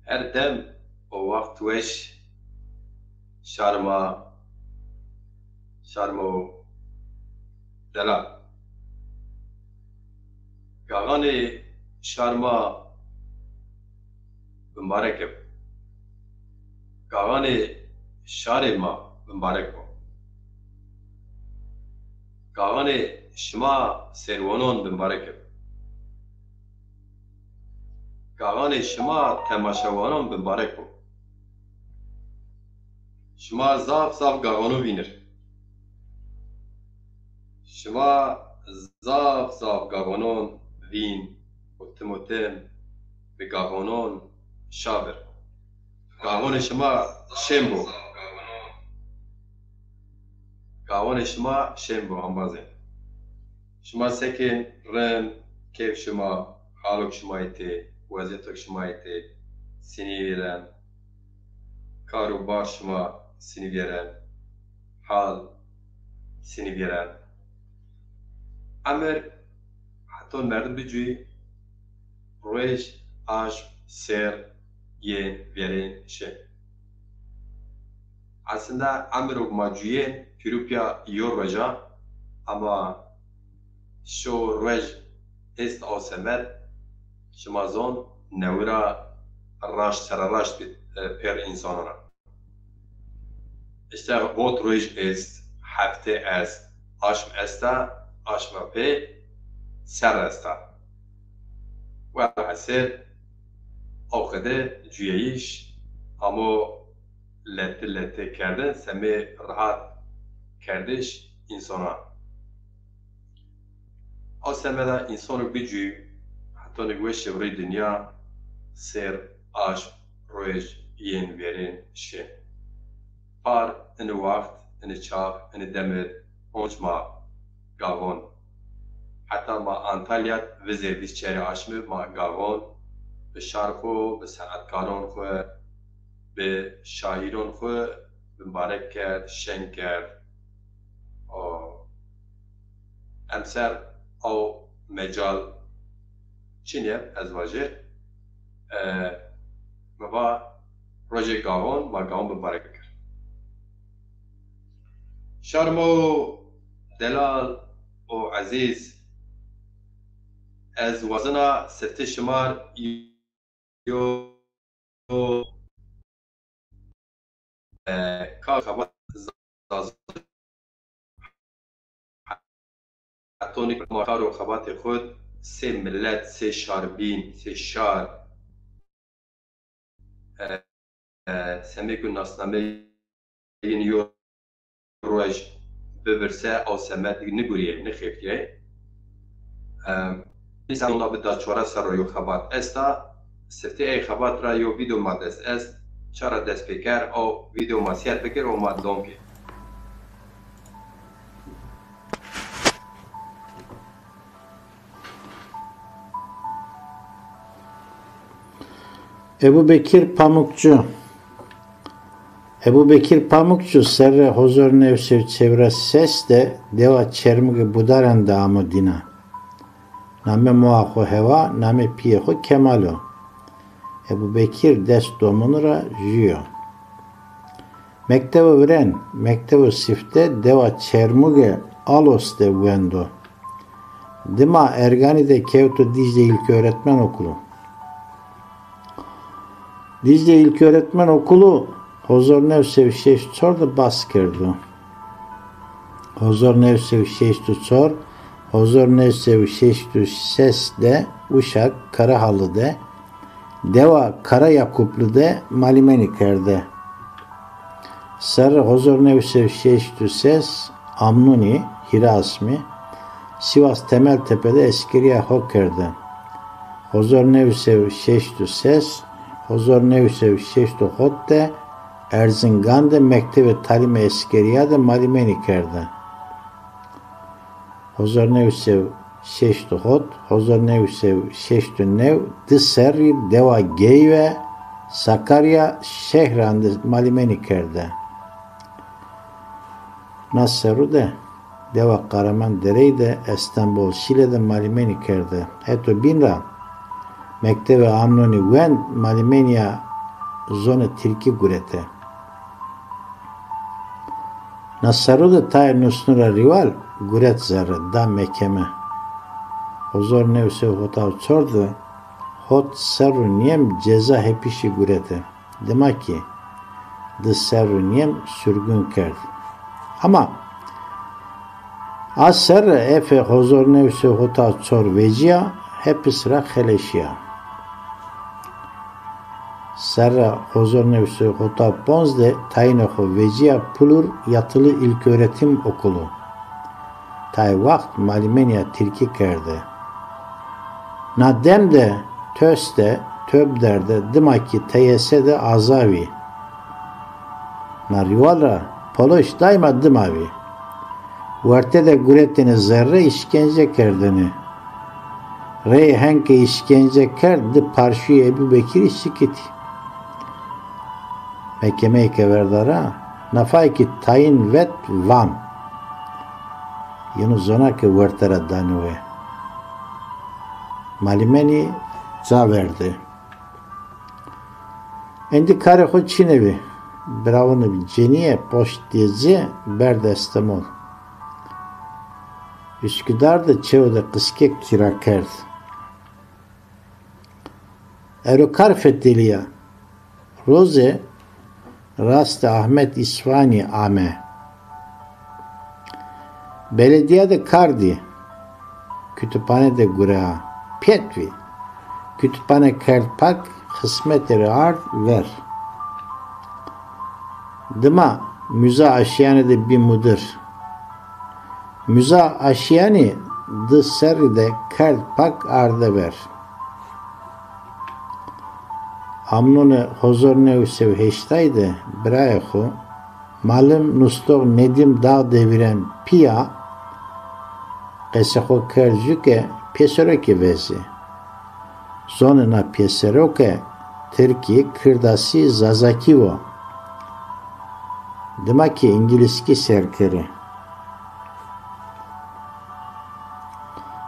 her dem o vakt weş şarmo dela gagane şarma mübarek eb gagane şarema mübarek bo gagane şima servonon mübarek eb gagane şima temaşawanon mübarek bo şima zaf gagano vinir şima zaf gavanon vin otomotem ve gavanon şaber gavon şima şembo gavon şima şembo ambaze şima sekin ren kev şima halok şima ite vaziyetok şima ite siniveren karubar şima siniveren hal siniveren Amer haton merdi bicui roş aş ser ye verin şey. Aslında Amerok macuye Pirupya yorvaja ama şu roş est asemer şamazon nevra raş sararaş bit per insanına. İşte bot roş est hafte est aşm esta aşma pe ser esta. Ve haser avkede cüyeyiş ama lette kerdin semi rahat kardeş insana. Asemeda insanı gücü hatta ne şevri dünya ser aşk roş yen verin şey. Par in vakt in çağ in demir onçma gavon. Hatta ma Antalya'da vize dişçeri aşmı ma gavon به شارخو به صنعتکاران خو به شاعران خو مبارک کرد شن کرد امسر او مجال چینه از واژه مبا روژه گاوان ما گاوان مبارک کرد شرمو دلال و عزیز از وزنا سفته شمار yo kar xabat atonik makar و خبات خود سه ملت سه شاربین سه شار سمیکو ناسنامه این یو روش ببرسه او سمت نگوریه نخیفتیه نیسان اونا بدا چواره سر رو یو خبات استا سفته ای خبات را یو ویدیو ما دست است چرا دست بکر او ویدیو ما سیاد بکر او ما دونکی Ebu Bekir Pamukçu serre huzur nevsir çevre ses de deva çermuge budaren da amı dina. Name muahu heva, name piyehu kemalo. Ebu Bekir dest domunura jiyo. Mektebe vren, mektebe sifte deva çermuge alos de vendo. Dima Ergani'de Kevto Dicle İlköğretmen Okulu. Dicle İlköğretmen Okulu Hozor nevsev şeş çor da bas kirdu. Hozor nevsev şeş tu çor, hozor nevsev şeş tu ses de Uşak Karahalı de Deva Kara Yakuplu de Malimeni kerde. Sarı hozor nevsev şeş tu ses Amnuni Hirasmi Sivas Temeltepe'de Eskeriye Hokker'de. Hozor nevsev şeş tu ses hozor nevsev şeş tu hotte Erzincan'da Mektebe Talime Eskeriye'de Malimeni kerde. Hozor nevsev şeş tu hot, hozor nevsev şeş tu nev, Dıseri Deva Geyve Sakarya Şehran'da Malimeni kerde. Nasseru de Deva Karaman Dere'de İstanbul Şile'de Malimeni kerde. Heto binra Mektebe Amnoni Ven Malimeniya zone tilki gurete. Nasaru da tay nusnura rival guret zarı da mekeme. Hozor nevse hotav çordu hot serru niyem ceza hepişi gurete. Demek ki the serru niyem sürgün kerdi. Ama az serre efe hozor nevse hotav çor veciya hep sıra heleşiya. Serra hozor nevse hotav ponzde tayinohu veciya pulur yatılı ilköğretim okulu. Tay vakt malimenya tilki kerdi. Nadem de töste töbderde dimaki teyese de azavi. Narivala poloş daima dimavi. Varte de guretini zerre işkence kerdini. Rey henke işkence kerdi parşuyu Ebu Bekir şikiti. Mekemeyke verdara nafayki tayin vet van. Yunus zonake vertera danuve. Malimeni za verdi. Endi kare ho çinevi. Bravını ceniye poş diyece berdestemol. Üsküdar'da çevde kıskek kira kerdi. Erokar fethiliya. Roze Rast Ahmet İsvani ame. Belediyede kardi. Kütüphanede gurea. Pietvi. Kütüphane kertpak hizmetleri art ver. Dıma müze aşiyanede bir mudir. Müze aşiyani dı seride kertpak arda ver. Amnune hozor nevsev heştaydı birayehu malum nustog nedim dağ deviren piya qeseho kerjuke peseroke vezi. Zonuna peseroke Türkiye kırdasi zazakivo. Demek ki İngilizki serkeri.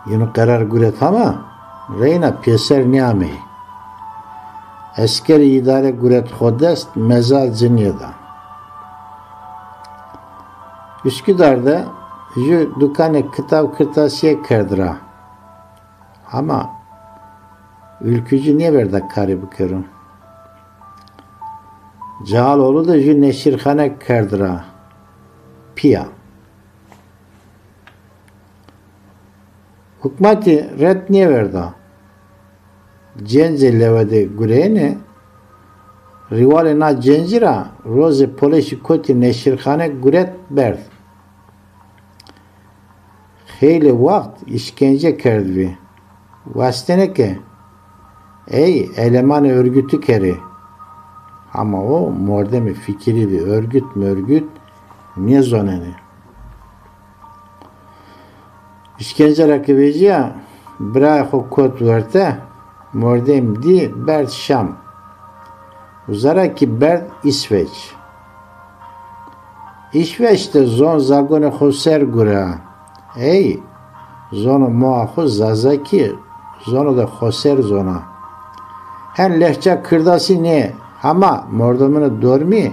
Yunu karar guret ama reyna peser niyameyi. Eskeri idare guret hodest mezal zinyada. Üsküdar'da ju dükkanı kitap kırtasiye kerdira. Ama ülkücü niye verdi karı kerun? Cahaloğlu da ju neşirhane kerdira. Piya. Hükümeti red niye verdi? Cenze levede gureyne rivale na cencira roze poleşi koti neşirhane guret berd. Heyli vakt işkence kerdi. Vasteneke ey eleman örgütü keri. Ama o mordemi fikri bir örgüt niye zoneni? İşkence rakibeciya bırak o kod verte mordem di Bert Şam. Uzara ki Bert İsveç. İsveç'te zon zagone hoser gura. Ey zonu muahu zazaki zonu da hoser zona. Hen lehçe kırdası ne? Ama mordemini dormi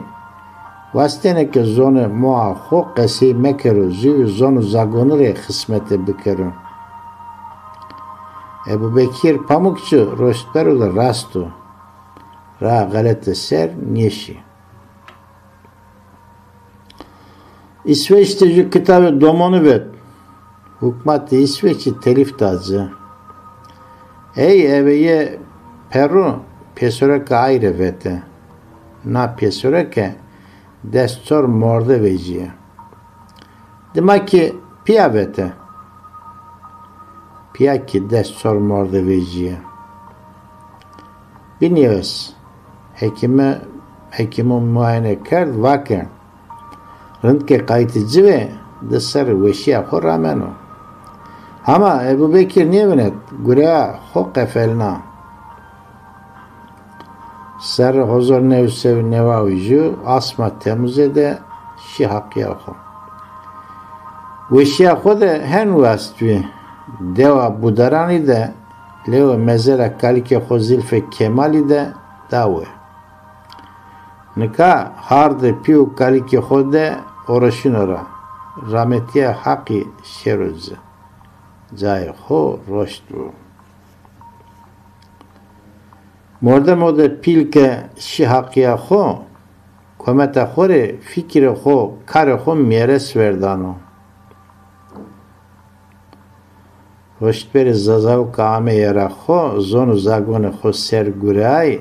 vasteneke zonu muahu qesi mekeru zü zonu zagonure hizmete bikeru. Ebu Bekir Pamukçu Roşberu da rastu. Ra galete ser neşi. İsveç'te ju kitabı domonu vet. Hükümet İsveç'i telif tazı. Ey eveye Peru pesoreke ayrı vete. Na pesoreke destor morde veciye. Demek ki piya vete. Piya ki destor morde veciye. Biniyoruz. Hekimin muayene kerd vaken. Rıntke kayıtıcı ve dışarı veşiya horameno. Ama Ebu Bekir niye benet? Güreya hok efelna. Ser hozor nevsev nevavicu asma temuzede şihak yahu. Veşiya hode hen vastvi deva budarani de leo mezera kalike hozilfe kemali de davwe. Nika harde piu kaliki khode orashinora. Rahmetiye haki şeruze. Cay ho roştu. Morde pilke şi hakiya ho kometa khore fikir ho kar ho meres verdano. Roştberi zazav kame yara ho zonu zagone ho serguray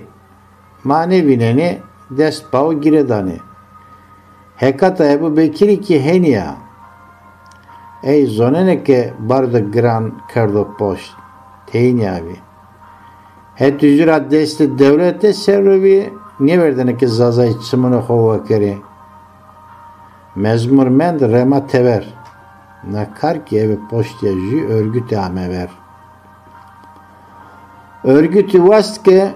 manevine dest bav giredani. Hekata Ebu Bekir'i ki heniya. Ey zonene ke barda gran kardo post. Teyni abi. Het ücret desti devlete servi niye verdene ki zazay çımını hova kere. Mezmur mend rema tever. Nakar ki evi post yazı örgütü amever. Örgütü vast ke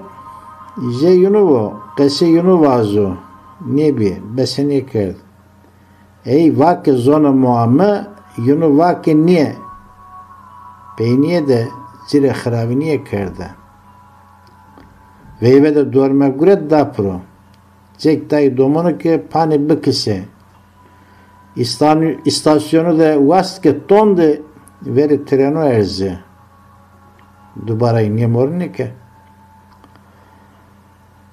je yunuvo, kese yunuvazo. Nebi, besene kerd. Ey vake zona muamı, yunu vake niye? Beyniye de zire xravi niye kerde? Veyve de dorme guret dapro. Cek dayı domunu ki pani bıkıse. İstasyonu da vast ke tonde veri treno erze. Dubarayı niye morne ke?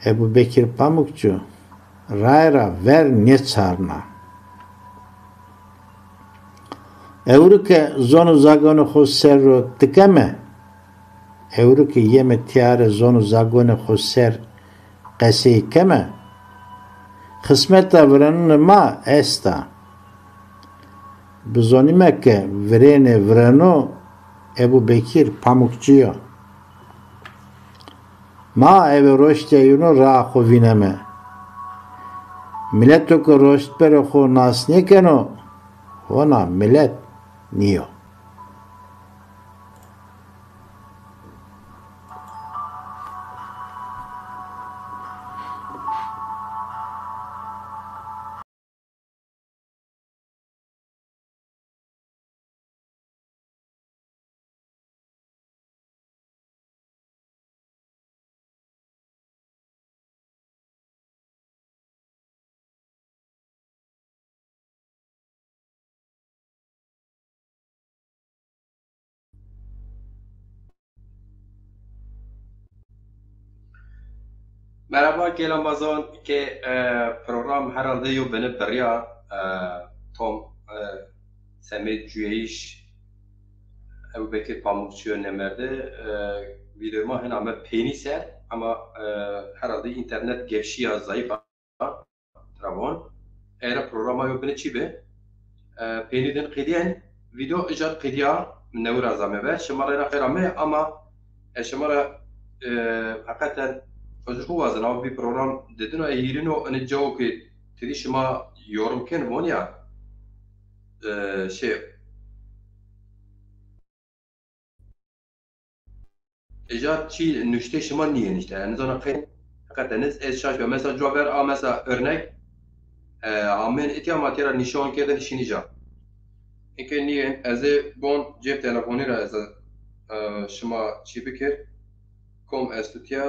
Ebu Bekir Pamukçu Rayra ver ne çarna. Evruke zonu zagonu xosser tıkeme. Evruke yeme tiyare zonu zagonu xosser qeseyi keme. Kısmeta vrenun ma esta. Bizonime ke vrene vreno Ebu Bekir Pamukçuyo. Ma eve roşte yunu rahu vineme. Millet ko roşt per ho nas ne keno. Ona millet niyo. Merhaba Kelamazon ki program herhalde yok beni derya Tom Semih Cüyeyiş Ebu Bekir Pamukçu'ya nemerde videoma hename peni ser ama herhalde internet gevşiya zayıf Travon eğer programa yok beni çibe peniden kediyen video icat kediya nevra zamebe şımarayla khayrame ama şımara hakikaten Özür wazın ama bir program dedin o eğirin o hani cevap ki dedi şıma yorum ken mon ya şey icat çi nüşte şıma niye işte yani sonra kayın hakikaten ez şaş ve mesela cevap ver a mesela örnek amen etiya matera nişan keden şinija İki niye eze bon cep telefonu ra eze şıma çi bikir kom estutiya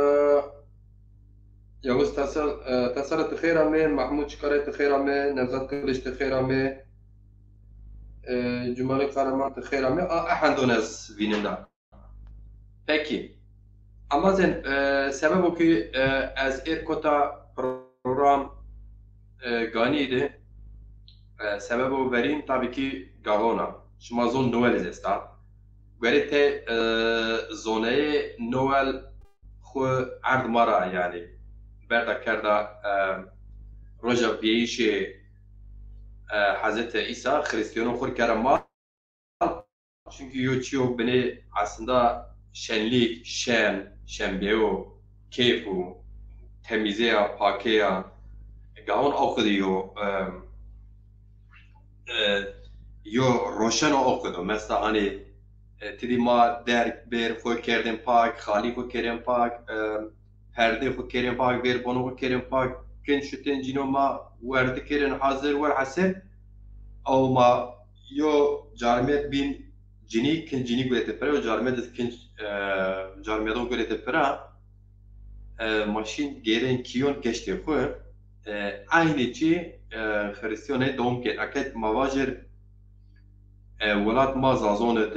Yavuz Tasarı tıkhirame, Mahmud Çıkarı tıkhirame, Nevzat Kılıç tıkhirame, Cumali Karaman tıkhirame, ahandonez vinenda. Peki, ama sen sebep o ki az erkota program ganiydi, sebep o vereyim tabii ki gavona. Şuma zon Noel zesta. Verite zoneye Noel xu ard mara yani. Berda kerda roja biyişi Hazreti İsa Hristiyanı kur kerema çünkü yoçiyo beni aslında şenlik, şembeyo, keyfu, temizeya, pakeya gavon okuduyor yo roşan okudu mesela hani tidi ma der ber koy kerden pak, khali koy kerden pak perde خود کریم پاک بیر بانو خود کریم پاک کن شتن جینو ما ورد کرن حاضر ور حسب او ما یو جارمیت بین جینی کن جینی گویت پره و جارمیت کن جارمیتون گویت پره ماشین گیرن کیون گشتی خو aynı çi Hristiyan'e doğum ki akit mavajir welat ma zazonet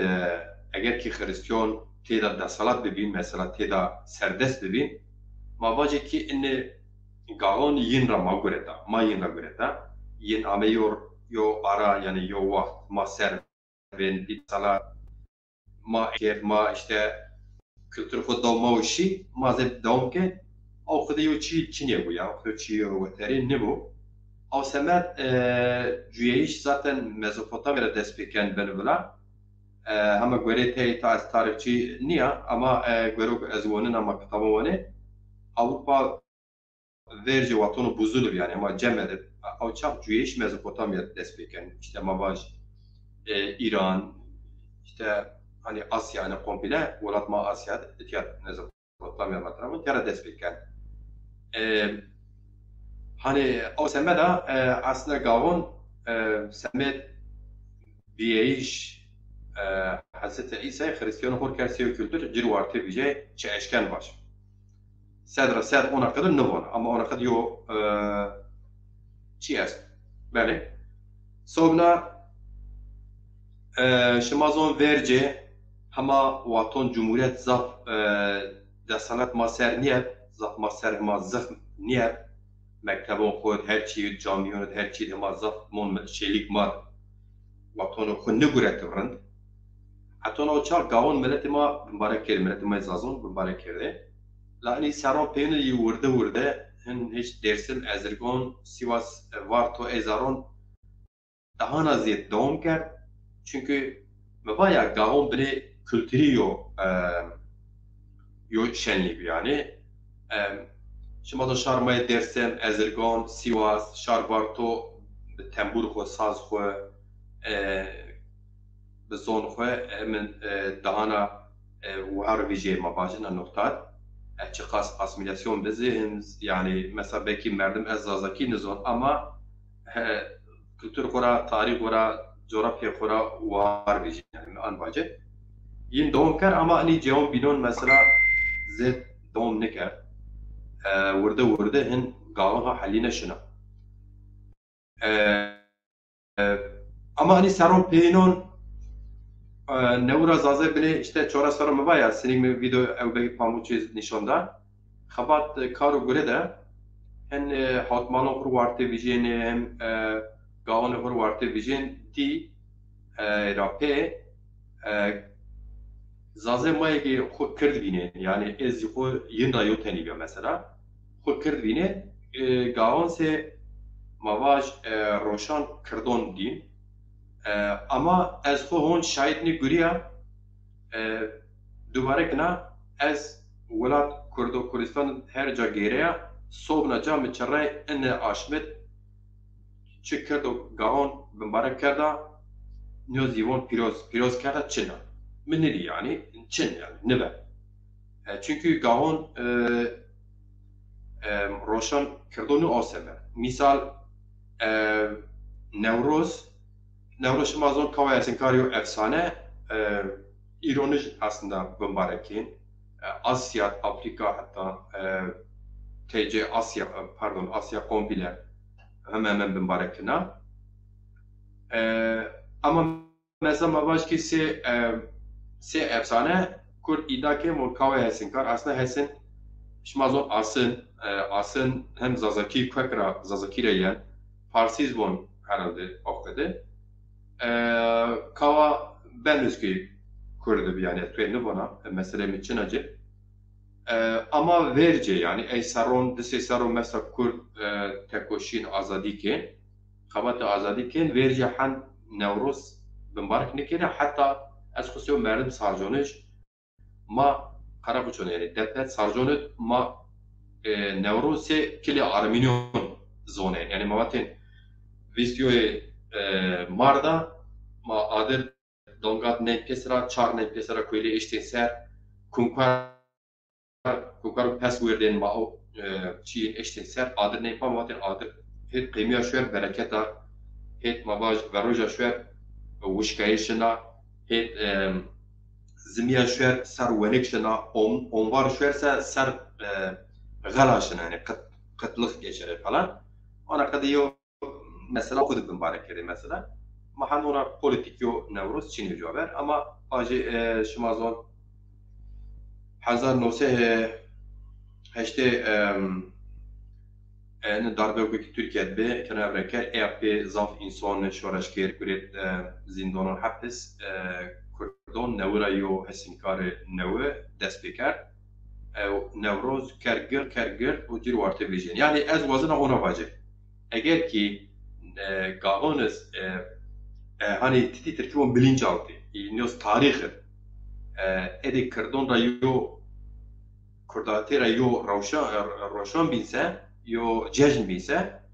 eğer ki Hristiyan teda desalat bibin mesela teda serdest bibin mavajir ki inni gağon yin ra ma gureta ma yin ra gureta yin ame yo ara yani yo vaxt ma ser ben bir sala ma kef ma işte kültür xud dawma wişî ma zê dawam ke ew xwedî yo çi nebû ya xwedî çi weterî nebû ew semer cuyeyîş zaten Mezopotamya'da dest pêken benivîla hema gwerê tê ta ez tarixçî niya ama gwerok ez wonin ama kitaba wane Avrupa verce watonu buzulur yani ama cem edip ew çap cuyeyîş Mezopotamya'da dest pêken işte mavaj İran işte hani Asya hani komple Volatma Asya tiyat Mezopotamya matrama tiyara dest pêken hani o semeda aslında gavon semet biyeyiş Hazreti İsa Hristiyan hor kersiyo kültür cirvartı bije çe eşken baş. Sedra sed ona kadar ne var ama ona kadar yo çi est. Bele. Sobna şimazon verce hama waton cumhuriyet zaf desalat maser niye zaf maser ma zaf niye mektebon xod her çi camiyon her çi hama zaf mon şeylik mar waton xod ne guret rend hatta o çar gavon milleti ma mübarek kere milleti ma zazon mübarek kere lani saron peynir vurdu hin hiç dersin ezergon Sivas var to ezaron daha naziyet doğum ker çünkü mebaya gavon bile kültürü yo şenlik yani şimdi da şarmaya dersen ezergon Sivas şar var to tembur xo saz xo بزون خواه من دهانا وهر ویژه ما باجنا نقطات چه قاس اسیمیلاسیون بزهم yani mesela belki merdum ezazaki nizon ama kültür kora tarih kora coğrafya kora var vijin yani an baje yin doğum kar ama ani cevap binon mesela zed doğum nekar vurda hin gavaha haline şuna ama ani saron peynon نورا زازه بله işte çora sonra mı var ya senin mi video evbeki pamuçu nişanda xabat karo göre de hen hatmanı kur vartı vijen hem gavanı kur vartı vijen ti rape zazه maya ki xud kird bine yani ez xu yin da yoteni ya mesela xud kird bine gavan se mavaj roşan kirdon din ama ez xwe hon şahitnê guriya dubare kina ez welat Kurdistan her ca gêreya sobna ca min çirey ine aşmet çi kird û gavon binbarek kerda nyo zîvon pîroz kerda çin min nedî yani çin yani nibe çünkü gavon roşan kirdonû aseme misal Newroz Newroz mazon kavayasin kariyo efsane ironik aslında bombarekin Asya, Afrika hatta TC Asya pardon Asya komple hemen bombarekina ama mesela mavaşki se efsane kur idake mol kavayasin kar aslında hesin şimazon asın hem Zazaki Kwekra Zazaki reyen Farsiz bon herhalde okudu kava ben üzgü kurdu yani tüyeni bana meselemi için acı ama verici yani esaron desesaron mesela kur tekoşin azadike kavat azadike verici han Nevruz bimbark nekene hatta eskusyon merdim sarjonuş ma karabuçon yani depet sarjonuş ma Nevruz se kili Arminyon zone yani mavatin videoyu marda ma adır dongat ne pesra çar ne pesra koyli işte ser kunkar pes verden ma o çiğin işte ser adır ne pa matin adır hit kıymiya şer bereketa hit mabaj varoja şer wishkayşına hit zimiya şer ser wenekşına on var şerse ser galaşına yani kıtlık geçer falan ona kadar mesela okuduk mübarek kere mesela. Mahan ona politik yo Nevruz Çin'i cevap ama acı şimazon 1980 en darbe ki Türkiye'de be kenavreker EAP zaf insan şoraşker kuret zindanın hapis Kurdon nevra yo hesinkar nevi dest bekar Nevruz kergir o dir varte bejin. Yani ez vazına ona vacı. Eğer ki gavaniz hani titi Türkiye'nin bilinçaltı, iniyoruz tarihi. Edik Kurdon da yo Kurdatera yo roşan binse yo cejn binse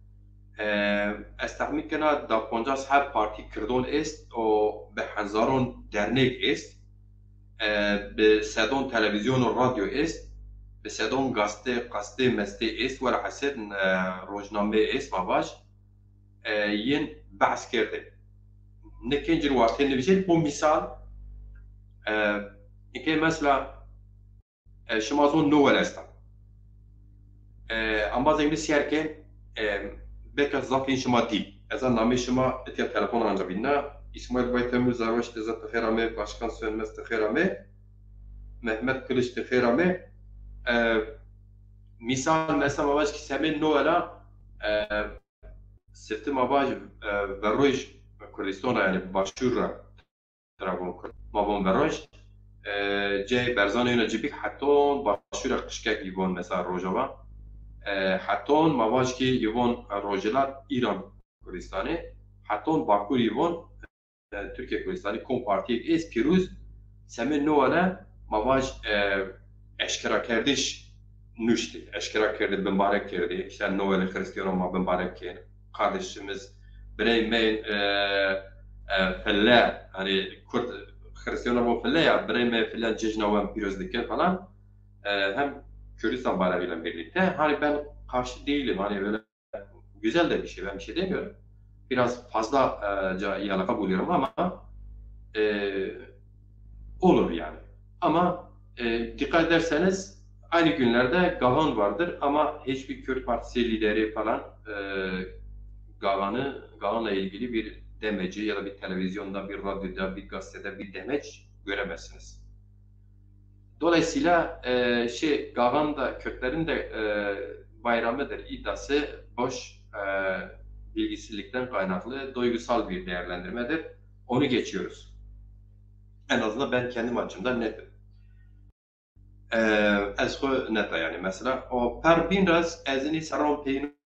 استحمل كنا دا 50 صاحب بارتي كردون است و به هزارون درنیک است به صدون تلویزیون و رادیو است به صدون قصده مسته است و حسد روزنامه است ما باش ین بحث کرده نکنجر وقتی نوشید بو مثال اینکه مثلا شما زون نوول استن اما زنگ سیار که بك زاكين شما دي اذا نامي شما اتيا تلفون انجا بينا اسماعيل بايتمو زاروش تزا تخيرامي باشكان سönmez تخيرامي مهمت كلش تخيرامي مثال مثلا ما باش كي سامين نولا سفت ما باش بروج كردستان يعني باشور ترابون ما بون بروج جاي برزان هنا جيبك حتى باشور قشكك يبون مثلا روجوا حتی مواج که یوان روجلات ایران کردستانی حتی باکور یوان ترکیه کردستانی کمپارتی ایست پیروز سمن نواله مواج اشکرا کردش نوشتی اشکرا کرده بمبارک کرده işte نواله خریستیان ما بمبارک کرد kardeşimiz برای من فله hani Kürt Hristiyanlar bu felle ya برای من فله cejnavan پیروز دکر falan hem Kürdistan bayrağıyla birlikte hani ben karşı değilim hani böyle güzel de bir şey ben bir şey demiyorum biraz fazla yalaka buluyorum ama olur yani ama dikkat ederseniz aynı günlerde Gahan vardır ama hiçbir Kürt Partisi lideri falan Gahan'la ilgili bir demeci ya da bir televizyonda bir radyoda bir gazetede bir demeç göremezsiniz. Dolayısıyla Gagan da Kürtlerin de bayramıdır iddiası boş bilgisizlikten kaynaklı duygusal bir değerlendirmedir. Onu geçiyoruz. En azından ben kendim açımdan netim. Ezho neta yani mesela o per biraz ezini saran peyin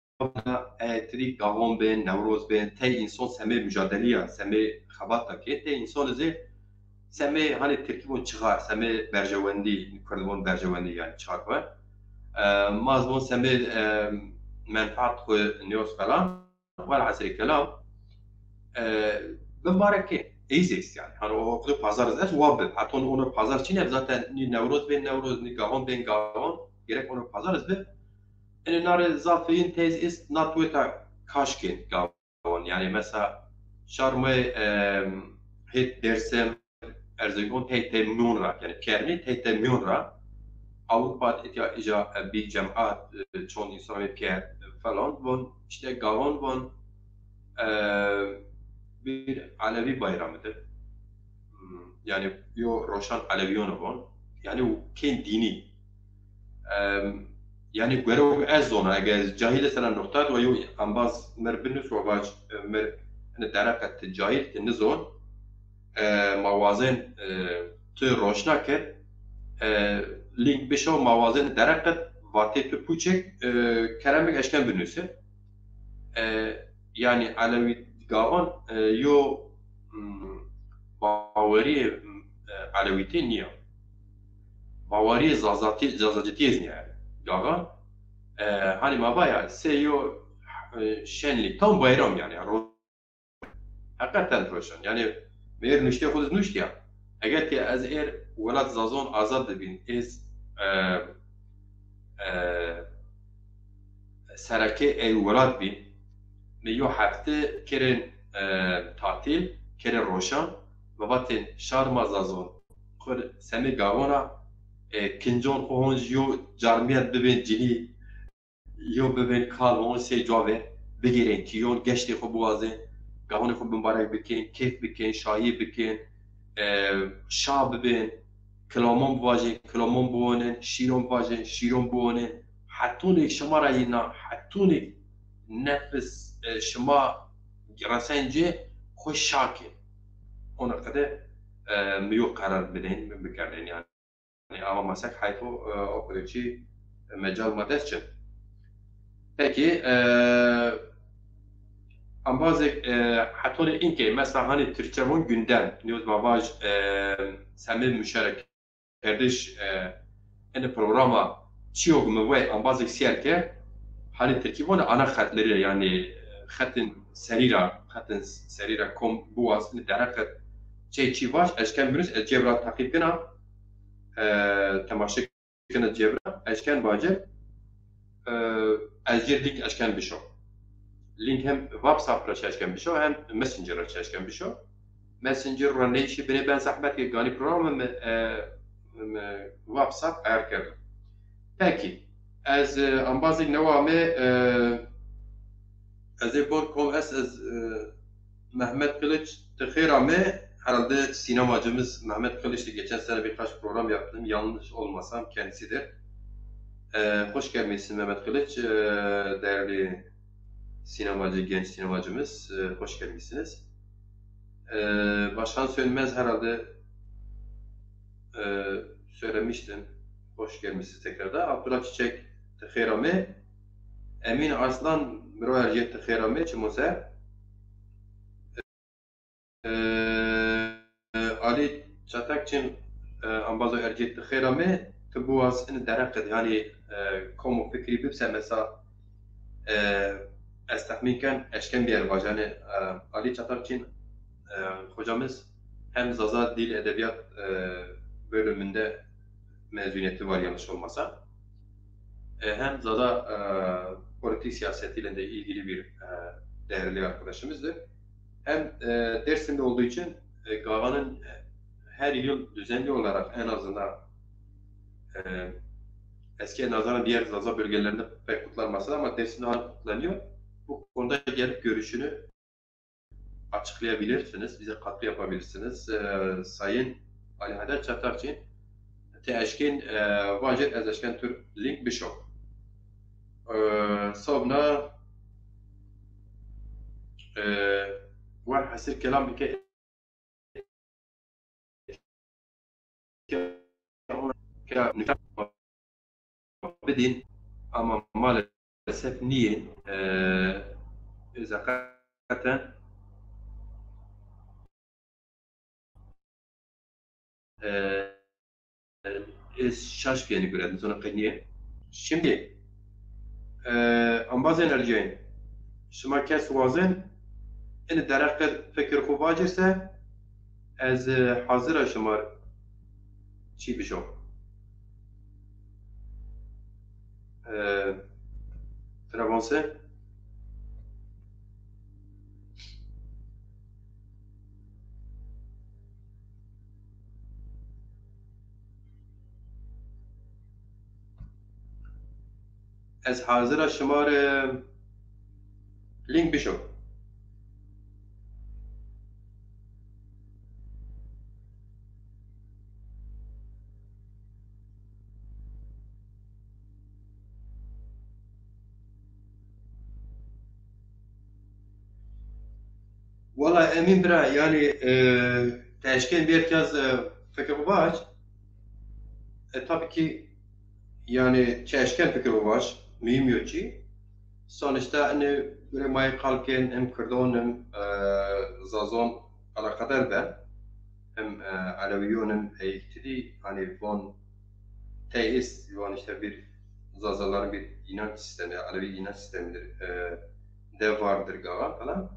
etrik Gagan ben Nevroz ben te insan seme mücadeleya seme xabatta ki te insan سمي هاني تركيبون شغار سمي برجواندي كردون برجواندي يعني شغار مازمون سمي منفعت خو نيوز فلان ولا عسري كلام بمباركة ايزيس يعني هانو خدو pazar از وابد حتى اونو pazar چی نه zaten ni Nevruz ben Nevruz ni Gahan ben Gahan gerek onu pazar az be en nar zafin tez ist natweta kaşkin Gahan yani mesela şarmı hit dersem Erzincan teyte Münra yani kerni teyte Münra Avrupa etiya bir cemaat çoğun insanı ker falan bunun işte Gavan bunun bir Alevi bayramıdır. Yani yo Roşan Aleviyonu bunun yani o kendi dini yani göre ez zona eğer cahil sana nokta ve yo ambaz merbinus ve baş mer ne derakat cahil tenizon موازن تو روشنا کرد لینک بشه و موازن درقت واتی تو پوچک کرمک اشکن بنویسه yani Alevi Gavan yo باوری Aleviti niye? Bavari zazacetiyiz yani. Gavan hani mabaya seyo şenlik tam bayram yani. Hakikaten roşan yani میر نشته خودت نشتیا اگر که از ایر ولاد زازون آزاد ببین از سرکه ای ولاد بین میو هفته کرن تعطیل کرن روشن و وقتی شارما زازون خود سمی گاوانا کنجون خوهنج یو جارمیت ببین جنی یو ببین کال اون سی جاوه بگیرین تیون گشتی خو بوازه گاهون خو بمبارک بکن کیف بکن شایی بکن شاب ببین کلامان بواجه کلامان بوانن شیرون بواجه شیرون بوانن حتونك شما را ينا حتونك نفس شما رسنجه خوش شاكل هنا قد ميو قرار بدين بكردين يعني اما مسك حيثو اوبريتشي مجال ما دستشن peki ambazek hatone inke mesela hani Türkçe'nin gündem news bavaj samim müşerek kardeş en programa çiğog mu ve ambazek siyerke hani Türkiye'nin ana hatları yani hatın serira kom bu aslında derakat çi vaş eşken birisi cebra takip kena temaşa kena cebra eşken bacı از لینک اشکن بشو لینک هم واتساپ را اشکن بشو هم مسنجر را اشکن بشو مسنجر را نیشی بنی بن زحمت که گانی پروگرام واتساپ ایر کرد پکی از انبازی نوامه از بون کم از Mehmet Kılıç tıkhirame herhalde sinemacımız Mehmet Kılıç'tı geçen sene birkaç program yaptım yanlış olmasam kendisidir. Hoş gelmişsin Mehmet Kılıç, değerli sinemacı, genç sinemacımız, hoş gelmişsiniz. Başkan Sönmez herhalde söylemiştim, hoş gelmişsiniz tekrarda. Abdullah Çiçek tıkhirame, Emin Arslan müroerciyet tıkhirame, çimose, Ali Çatakçın ambazo erciyet tıkhirame, تبواز إن درقت يعني كومو فكري ببسة مسا استخمين كان أشكن بير واجاني علي çatarçın hocamız hem Zaza Dil Edebiyat bölümünde mezuniyeti var yanlış olmasa hem Zaza politik siyasetiyle de ilgili bir değerli arkadaşımızdır. Hem Dersim'de olduğu için Gava'nın her yıl düzenli olarak en azından eskiye nazaran diğer Zaza bölgelerinde pek kutlanmasa da ama Dersim'de hala kutlanıyor. Bu konuda gelip görüşünü açıklayabilirsiniz, bize katkı yapabilirsiniz. Sayın Ali Hader Çatakçı teşkin vacet ez eşken tür link bişok. Sonra var hasır kelam bike بدين أما maalesef niye zaten şaşkeni görelim sonra kaniye. Şimdi ambazen erceğin şuma kes vazen en dereket fikir xuvacirse ez hazır aşımar çi bişo. Travanse ez hazır aşımar link bişo. Valla emin bira yani teşkil bir kez fikir var. Tabii ki yani teşkil fikir var. Mühim yok ki. Sonuçta hani böyle may kalken hem Kürdonim zazon ala kadar ben hem Aleviyonum eğitili hani von teist yani işte bir zazaların bir inanç sistemi, Alevi inanç sistemidir de vardır galiba falan.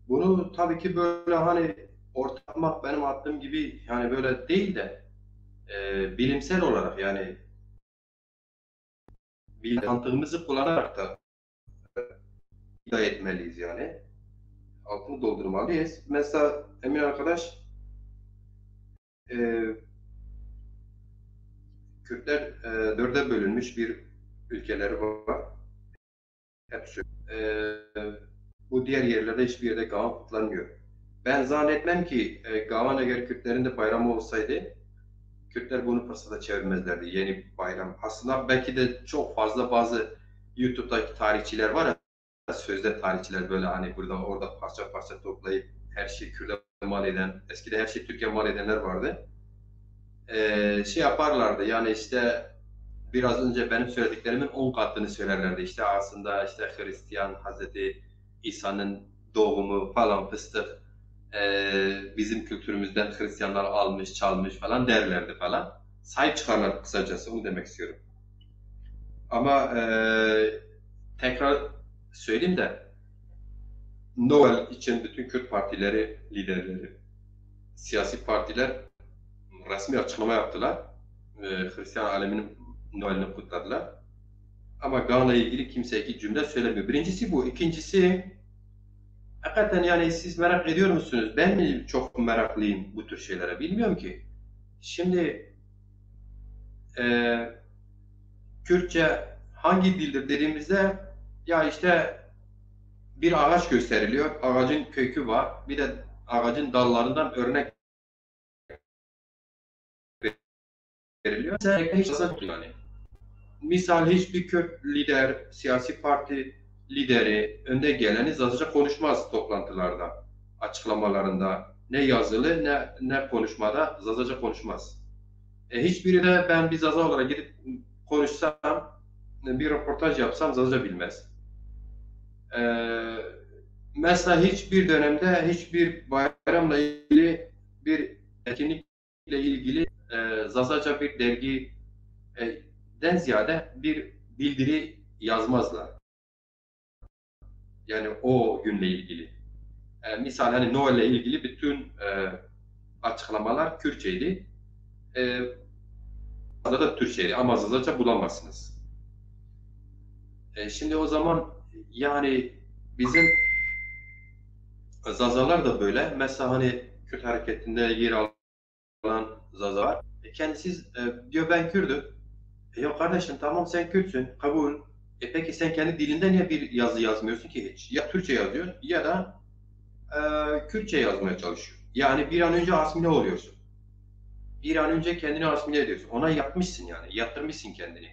Bunu tabii ki böyle hani ortalamak benim attığım gibi yani böyle değil de bilimsel olarak yani mantığımızı kullanarak da iddia etmeliyiz yani. Altını doldurmalıyız. Mesela Emin arkadaş Kürtler dörde bölünmüş bir ülkeleri var. Hep söylüyor. Bu diğer yerlerde hiçbir yerde Gavan kutlanmıyor. Ben zannetmem ki Gavan eğer Kürtlerin de bayramı olsaydı Kürtler bunu fırsata çevirmezlerdi. Yeni bir bayram. Aslında belki de çok fazla bazı YouTube'daki tarihçiler var ya, sözde tarihçiler böyle hani burada orada parça parça toplayıp her şeyi Kürt'e mal eden, eskide her şeyi Türkiye mal edenler vardı. Şey yaparlardı yani işte biraz önce benim söylediklerimin 10 katını söylerlerdi. İşte aslında işte Hristiyan Hazreti İsa'nın doğumu falan fıstık bizim kültürümüzden Hristiyanlar almış, çalmış falan derlerdi falan. Sahip çıkarlar kısacası onu demek istiyorum. Ama tekrar söyleyeyim de Noel için bütün Kürt partileri, liderleri, siyasi partiler resmi açıklama yaptılar. Hristiyan aleminin Noel'ini kutladılar. Ama Gaan'la ilgili kimse iki cümle söylemiyor. Birincisi bu. İkincisi, hakikaten yani siz merak ediyor musunuz? Ben mi çok meraklıyım bu tür şeylere? Bilmiyorum ki. Şimdi e, Kürtçe hangi dildir dediğimizde ya işte bir ağaç gösteriliyor. Ağacın kökü var. Bir de ağacın dallarından örnek veriliyor. Sen hiç yani. Misal hiçbir Kürt lider, siyasi parti lideri, önde geleni Zazaca konuşmaz toplantılarda, açıklamalarında. Ne yazılı ne konuşmada Zazaca konuşmaz. Hiçbiri de ben bir Zaza olarak gidip konuşsam, bir röportaj yapsam Zazaca bilmez. E, Mesela hiçbir dönemde hiçbir bayramla ilgili bir etkinlikle ilgili Zazaca bir dergi den ziyade bir bildiri yazmazlar. Yani o günle ilgili. Misal hani Noel'le ilgili bütün açıklamalar Kürtçeydi. E, da Türkçeydi ama Zazaca bulamazsınız. Şimdi o zaman yani bizim Zazalar da böyle. Mesela hani Kürt hareketinde yer alan Zaza var. Kendisi diyor ben Kürdüm. Ya kardeşim tamam sen Kürtsün, kabul. Peki sen kendi dilinde niye bir yazı yazmıyorsun ki hiç? Ya Türkçe yazıyorsun ya da Kürtçe yazmaya çalışıyor. Yani bir an önce asimile oluyorsun. Bir an önce kendini asimile ediyorsun. Ona yapmışsın yani, yaptırmışsın kendini.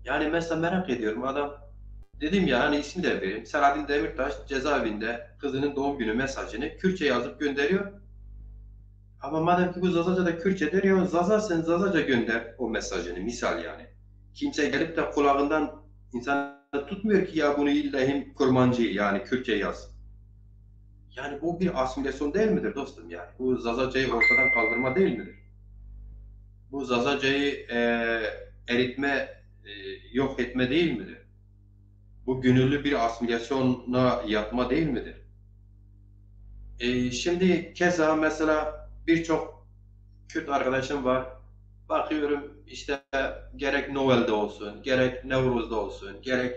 Yani mesela merak ediyorum adam, dedim ya hani isim de vereyim. Selahattin Demirtaş cezaevinde kızının doğum günü mesajını Kürtçe yazıp gönderiyor. Ama madem ki bu Zazaca da Kürtçe deniyor, Zaza sen Zazaca gönder o mesajını misal yani. Kimse gelip de kulağından insan tutmuyor ki ya bunu illahim kurmancı yani Kürtçe yaz. Yani bu bir asimilasyon değil midir dostum yani? Bu Zazaca'yı ortadan kaldırma değil midir? Bu Zazaca'yı eritme, yok etme değil midir? Bu gönüllü bir asimilasyona yatma değil midir? Şimdi keza mesela birçok Kürt arkadaşım var. Bakıyorum işte gerek Noel'de olsun, gerek Nevruz'da olsun, gerek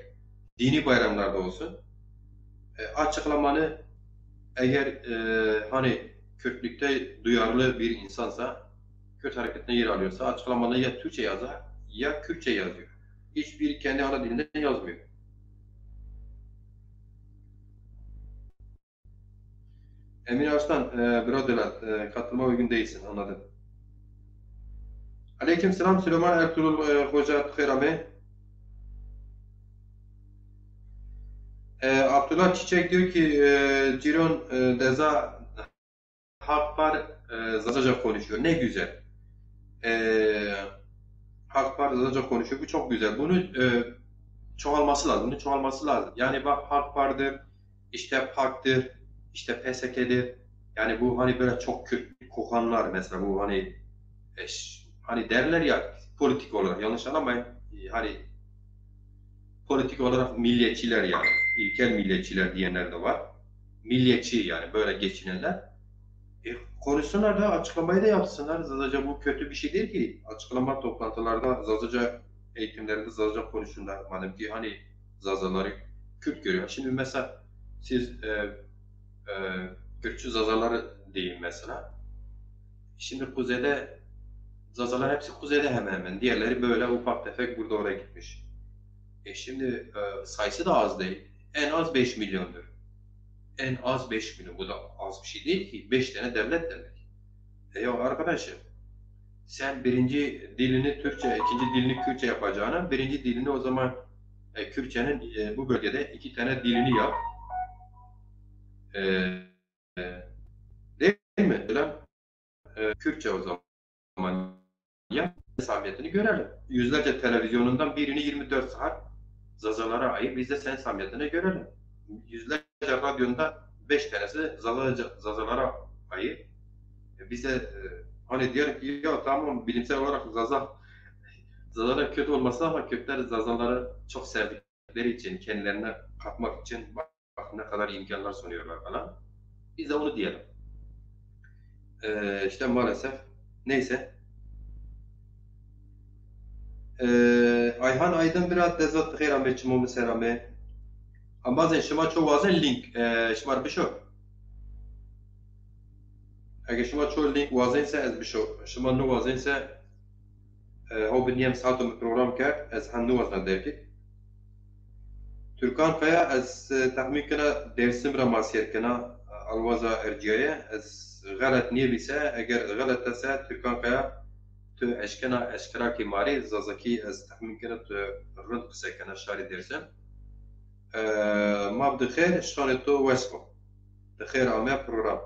dini bayramlarda olsun. Açıklamanı eğer hani Kürtlükte duyarlı bir insansa, Kürt hareketine yer alıyorsa açıklamanı ya Türkçe yazar ya Kürtçe yazıyor. Hiçbir kendi ana dilinde yazmıyor. Emin Arslan, Birader, katılıma uygun değilsin, anladım. Aleyküm selam Süleyman Ertuğrul Hoca Tkherame. Abdullah Çiçek diyor ki Ciron Deza Hakpar Zazaca konuşuyor. Ne güzel. E, Hakpar Zazaca konuşuyor. Bu çok güzel. Bunu çoğalması lazım. Bunun çoğalması lazım. Yani bak Hakpar'dır, işte PAK'tır, işte PSK'dir. Yani bu hani böyle çok Kürt kokanlar mesela bu hani hani derler ya politik olarak yanlış anlamayın. Hani politik olarak milliyetçiler yani. İlkel milliyetçiler diyenler de var. Milliyetçi yani böyle geçinenler. Konuşsunlar da açıklamayı da yapsınlar. Zazaca bu kötü bir şey değil ki. Açıklama toplantılarda Zazaca eğitimlerinde Zazaca konuşsunlar. Madem ki hani Zazaları Kürt görüyor. Şimdi mesela siz e, Kürtçü Zazaları deyin mesela. Şimdi kuzeyde Zazalar hepsi kuzeyde hemen hemen. Diğerleri böyle ufak tefek burada oraya gitmiş. Şimdi sayısı da az değil. en az 5 milyondur. En az 5 milyon. Bu da az bir şey değil ki. 5 tane devlet demek. Ya arkadaşım, sen birinci dilini Türkçe, ikinci dilini Kürtçe yapacağına birinci dilini o zaman Kürtçenin bu bölgede 2 tane dilini yap. Değil mi? Kürtçe o zaman yap. Samimiyetini görelim. Yüzlerce televizyonundan birini 24 saat zazalara ayır. Biz de sen samimiyetini görelim. Yüzlerce radyonda 5 tanesi zazalara ayır. Biz de hani diyelim ki ya tamam bilimsel olarak zazalar kötü olmasa ama Kürtler zazaları çok sevdikleri için, kendilerine katmak için bak ne kadar imkanlar sunuyorlar falan. Biz de onu diyelim. İşte maalesef. Neyse. Ayhan Aydın biraz dezat xeyr ame çimo meselame. Ama bazen şuma çok bazen link şumar bişo. Eğer şuma çok link vazense ez bişo. Şuma no vazense o biniyem saatim program kar ez han no vazna derkik. Türkan kaya ez tahmin kana dersim ra masiyet kana alwaza erciye ez galet niye bise eğer galet ise Türkan kaya تو اشکنا اشکراکی ماری زازکی از تحمین کنه تو رند قصه کنه شاری درسم ما بدخیر شان تو وسکو دخیر آمه پروگرام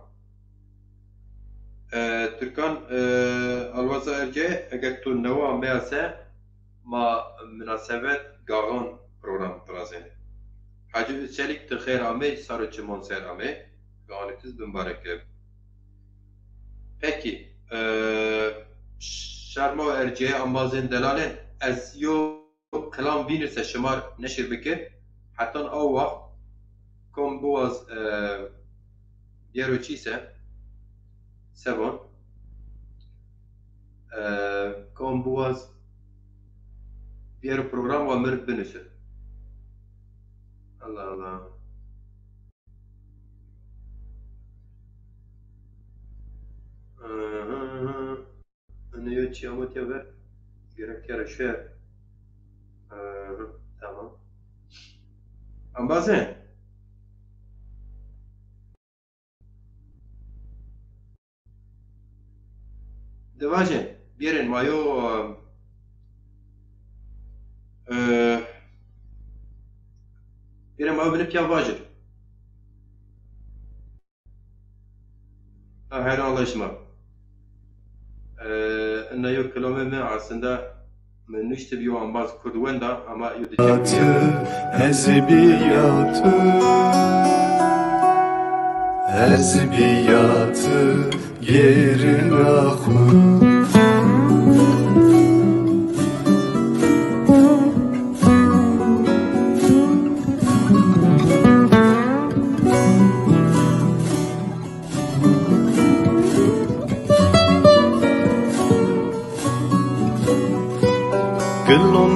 ترکان الوزا ارجه اگر تو نوا میاسه ما مناسبت گاغان پروگرام ترازینه حاجی چلیک دخیر آمه سارو چمون سر آمه گاغانیتیز بمبارک peki شرما ارجعه امازن دلالن از یو کلام وینرس شمار نشر بکر حتی او وقت کم بواز دیارو چیسه سبون کم بواز دیارو پروگرام و مرد بنوشه الله الله أنا يوتشي أموت يا بر gerekli şey tamam. Ama bazen devaje birin mayo birin mayo benim yavaşır. Her anlaşma. إنه يو كلامه من aslında من نشتبه يو أنباز كردوان دا أما يو Ezbiyatı yerin ahı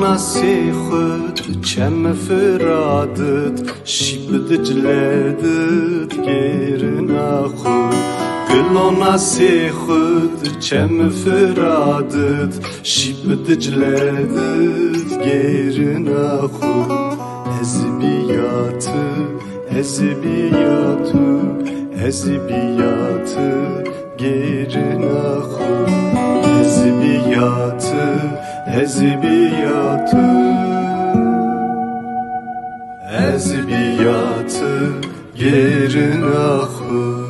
نسی خود چم فرادت شیب دجلدت گرن خود گلو نسی خود چم فرادت شیب دجلدت گرن خود ezbiyatı ezbiyatı ezbiyatı gerin ahı ezbiyatı ezbiyatı ezbiyatı gerin ahı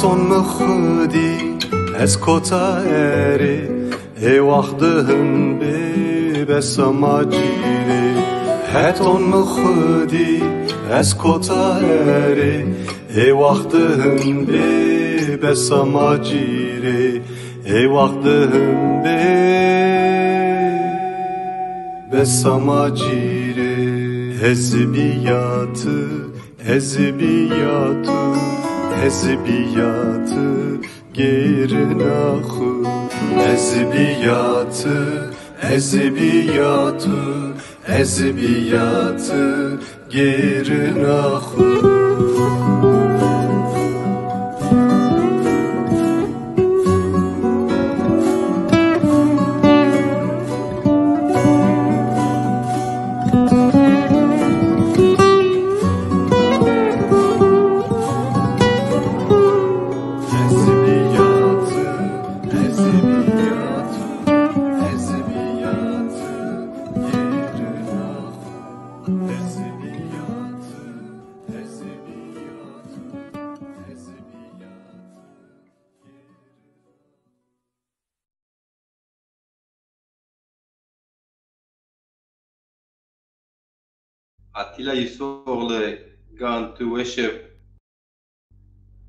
حتون خودی از کتا اری ای وقتهن بی بسما جیری حتون خودی از کتا اری ای وقتهن بی بسما جیری ای وقتهن بی به سماجیره حزبیات حزبیات حزبیات گرناخو حزبیات حزبیات حزبیات گرناخو Atilla Yusufoglu gantu weşev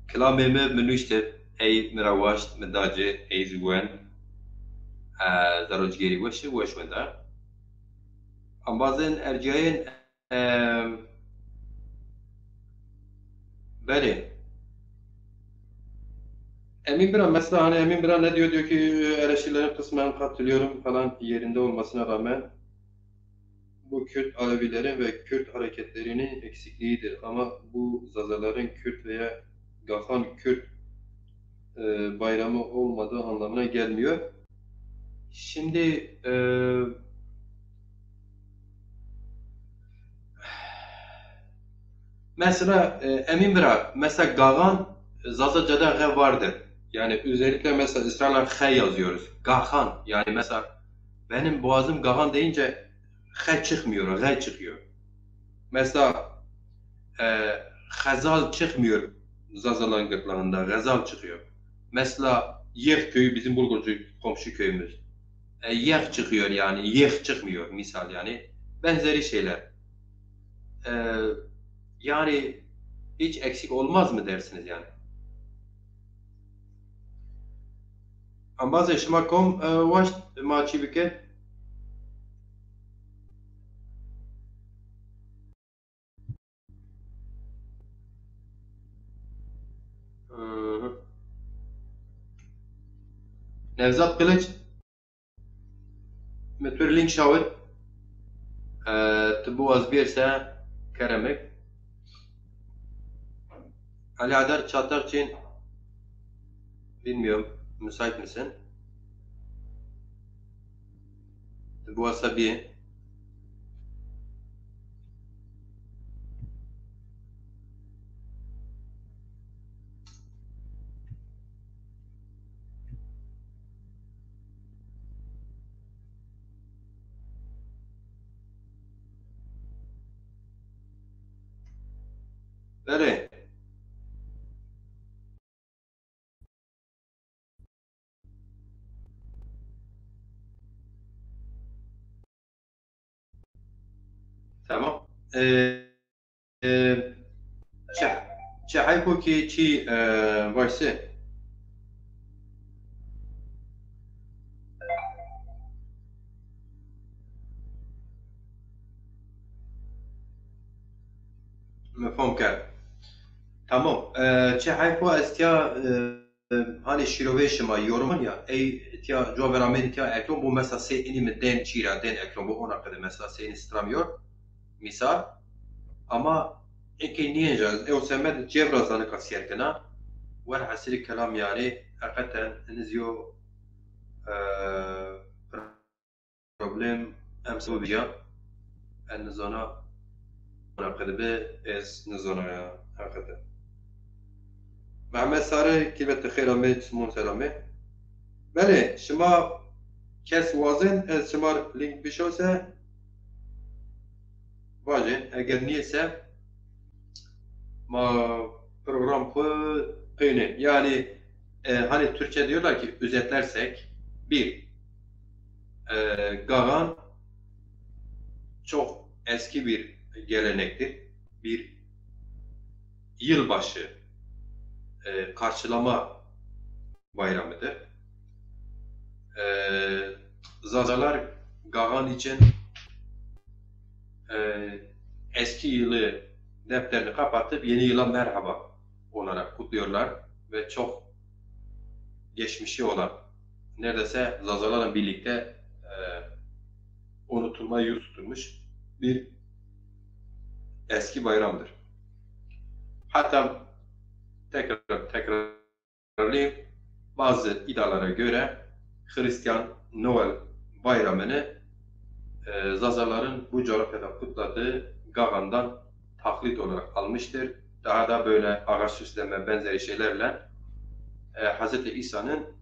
kelamê me minûşte ey mirawaşt midace ey zîwen zarocgerî weşev weşwenda ambazên erciyayên belê Emin Bira mesela hani Emin Bira ne diyor ki eleştirilerin kısmen katılıyorum falan yerinde olmasına rağmen bu Kürt Alevilerin ve Kürt hareketlerinin eksikliğidir. Ama bu Zazaların Kürt veya Gafan Kürt bayramı olmadığı anlamına gelmiyor. Şimdi mesela Emin Bira, mesela Gagan Zazaca'da G vardır. Yani özellikle mesela İsrail'e H yazıyoruz. Gahan yani mesela benim boğazım Gahan deyince H çıkmıyor, G çıkıyor. Mesela Gazal çıkmıyor Zazalan gırtlağında, Gazal çıkıyor. Mesela Yeh köyü bizim Bulgurcu komşu köyümüz. Yeh çıkıyor yani, Yeh çıkmıyor misal yani. Benzeri şeyler. Yani hiç eksik olmaz mı dersiniz yani? Ambaz şmakom vaş maçı bike. Nevzat Kılıç metür link şavit tıbu az birse keremek Ali Adar Çatak için bilmiyorum müsait misin? Bu asabi Nereye? Tamam. چه حیفو که چی وایسه مفهوم کرد تمام چه حیفو استیا hani şirove şema yorumun ya tya cevap vermeyi tya ekran bu mesela seyini mi den çira den ekran bu ona kadar mesela seyini stramıyor misal ama eki niye caz o semed cevrazanı kasiyer kana ve hasili kelam yani hakikaten nizyo problem emsa bija en nizana ona kadar ez nizana ya hakikaten Mehmet Sarı kıymetli kheyramı Simon selamı بله شما کس وازن از شما لینک بشوسه واجه اگر نیسه ما program kıyını yani hani Türkçe diyorlar ki özetlersek bir Gagan çok eski bir gelenektir. Bir yılbaşı karşılama bayramıdır. Zazalar Gagan için eski yılı defterini kapatıp yeni yıla merhaba olarak kutluyorlar ve çok geçmişi olan, neredeyse Zazalarla birlikte unutulmaya yüz tutulmuş bir eski bayramdır. Hatta tekrarlayayım, bazı iddialara göre Hristiyan Noel bayramını Zazaların bu coğrafyada kutladığı Gagan'dan taklit olarak almıştır. Daha da böyle ağaç süsleme benzeri şeylerle Hz. İsa'nın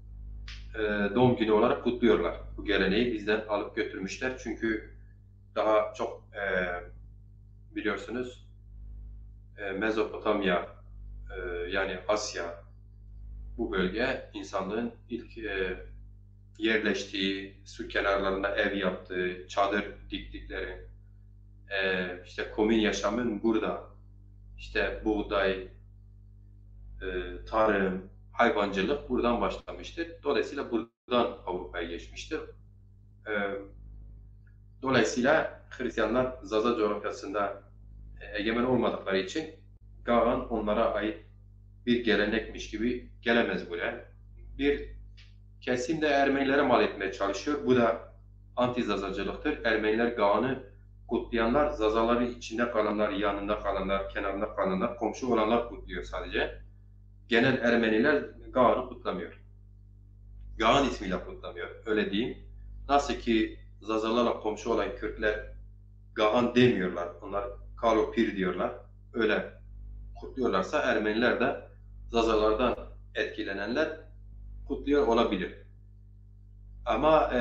doğum günü olarak kutluyorlar. Bu geleneği bizden alıp götürmüşler. Çünkü daha çok biliyorsunuz Mezopotamya yani Asya, bu bölge insanlığın ilk yerleştiği, su kenarlarında ev yaptığı, çadır diktikleri, işte komün yaşamın burada, işte buğday, tarım, hayvancılık buradan başlamıştır. Dolayısıyla buradan Avrupa'ya geçmiştir. Dolayısıyla Hristiyanlar Zaza coğrafyasında egemen olmadıkları için Gagan onlara ait bir gelenekmiş gibi gelemez buraya. Bir kesim de Ermenilere mal etmeye çalışıyor. Bu da anti-Zazacılıktır. Ermeniler Gagan'ı kutlayanlar, Zazaların içinde kalanlar, yanında kalanlar, kenarında kalanlar, komşu olanlar kutluyor sadece. Genel Ermeniler Gagan'ı kutlamıyor. Gagan ismiyle kutlamıyor, öyle diyeyim. Nasıl ki Zazalarla komşu olan Kürtler Gagan demiyorlar, onlar Kalopir diyorlar. Öyle kutluyorlarsa Ermeniler de Zazalardan etkilenenler kutluyor olabilir. Ama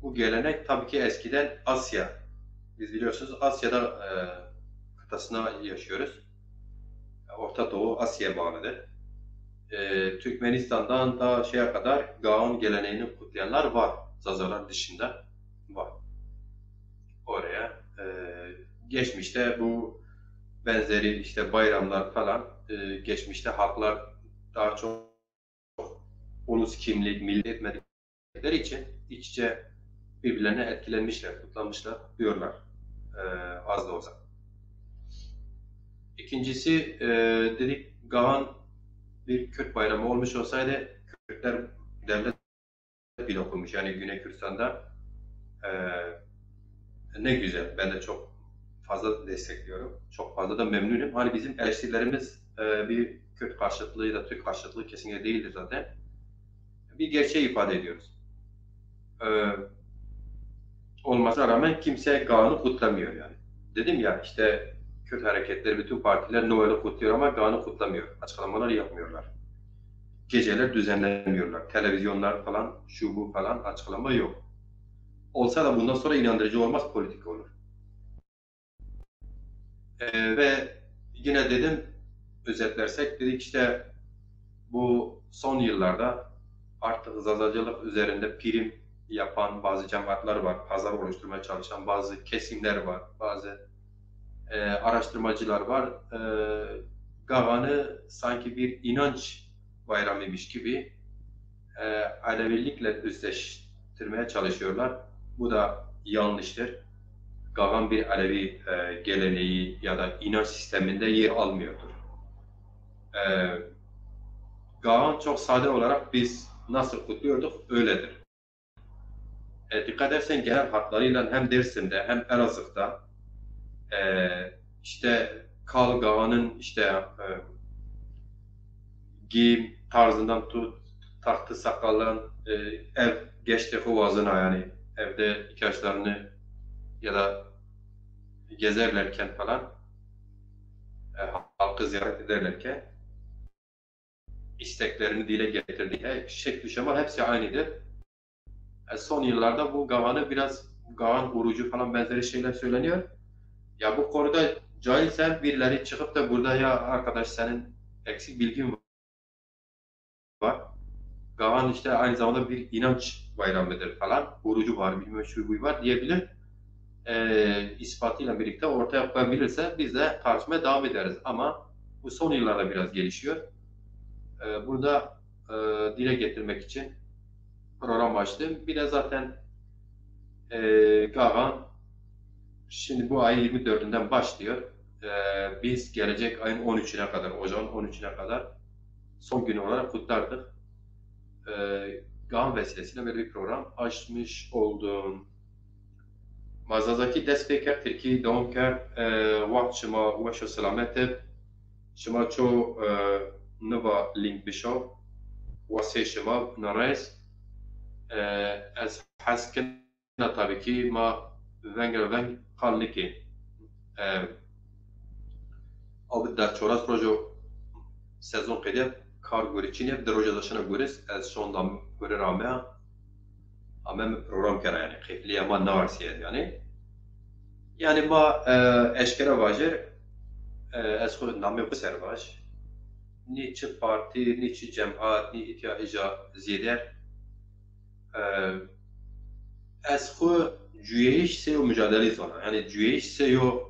bu gelenek tabii ki eskiden Asya. Biz biliyorsunuz Asya'da kıtasına yaşıyoruz. Orta Doğu Asya'ya bağlıdır. Türkmenistan'dan da şeye kadar Gaon geleneğini kutlayanlar var. Zazalar dışında var. Oraya geçmişte bu benzeri işte bayramlar falan geçmişte halklar daha çok ulus kimlik, millet etmedikleri için iç içe birbirlerine etkilenmişler, kutlamışlar diyorlar az da olsa. İkincisi dedik Gavan bir Kürt bayramı olmuş olsaydı Kürtler devlet bile kurmuş. Yani Güney Kürtistan'da ne güzel. Ben de çok fazla destekliyorum. Çok fazla da memnunum. Hani bizim eleştirilerimiz bir Kürt karşıtlığı da Türk karşıtlığı kesinlikle değildir zaten. Bir gerçeği ifade ediyoruz. Olmasına rağmen kimse Gavan'ı kutlamıyor yani. Dedim ya işte Kürt hareketleri, bütün partiler Noel'i kutluyor ama Gavan'ı kutlamıyor. Açıklamalar yapmıyorlar. Geceler düzenlemiyorlar. Televizyonlar falan, şu bu falan açıklama yok. Olsa da bundan sonra inandırıcı olmaz, politik olur. Ve yine dedim, özetlersek dedik işte bu son yıllarda artık Zazacılık üzerinde prim yapan bazı cemaatler var, pazar oluşturmaya çalışan bazı kesimler var, bazı araştırmacılar var. Gavan'ı sanki bir inanç bayramıymış gibi Alevilikle özdeştirmeye çalışıyorlar. Bu da yanlıştır. Gavan bir Alevi geleneği ya da inanç sisteminde yer almıyordur. Gavan çok sade olarak biz nasıl kutluyorduk öyledir. Dikkat edersen genel hatlarıyla hem Dersim'de hem Elazığ'da işte Kal Gavan'ın işte giyim tarzından tut, taktı sakallan, ev geçti huvazına yani evde ihtiyaçlarını ya da gezerlerken falan halkı ziyaret ederlerken isteklerini dile getirdiği şekli şemal hepsi aynıdır. Son yıllarda bu Gavan'ı biraz Gavan orucu falan benzeri şeyler söyleniyor. Ya bu konuda cahilsen birileri çıkıp da burada ya arkadaş senin eksik bilgin var. Gavan işte aynı zamanda bir inanç bayramıdır falan. Orucu var, bilmem şu bu var diyebilir. İspatıyla birlikte ortaya koyabilirse biz de tartışmaya devam ederiz. Ama bu son yıllarda biraz gelişiyor. Bunu da dile getirmek için program açtım. Bir de zaten Gavan Şimdi bu ayın 24'ünden başlıyor. Biz gelecek ayın 13'üne kadar, Ocağın 13'üne kadar son günü olarak kutlardık. GAM vesilesiyle böyle bir program açmış oldum. Mazazaki dest peker Türkiye devam kar vakt şuma veşo selametet şuma ço nova link bişav واسه شما نريس از حس كنا tabii ki ma vengerven kalniki abi der çoras proje sezon qede kar goriçine der roja daşına goris az şonda gore rame ama program kara yani xifli ama ne var siye yani ma eşkere vajir az xud namı bu servaj ni çi parti, ni çi cemaat, ni ihtiyacı ziyeder. Ez xu cüyeyiş se o mücadele zona. Yani cüyeyiş se yo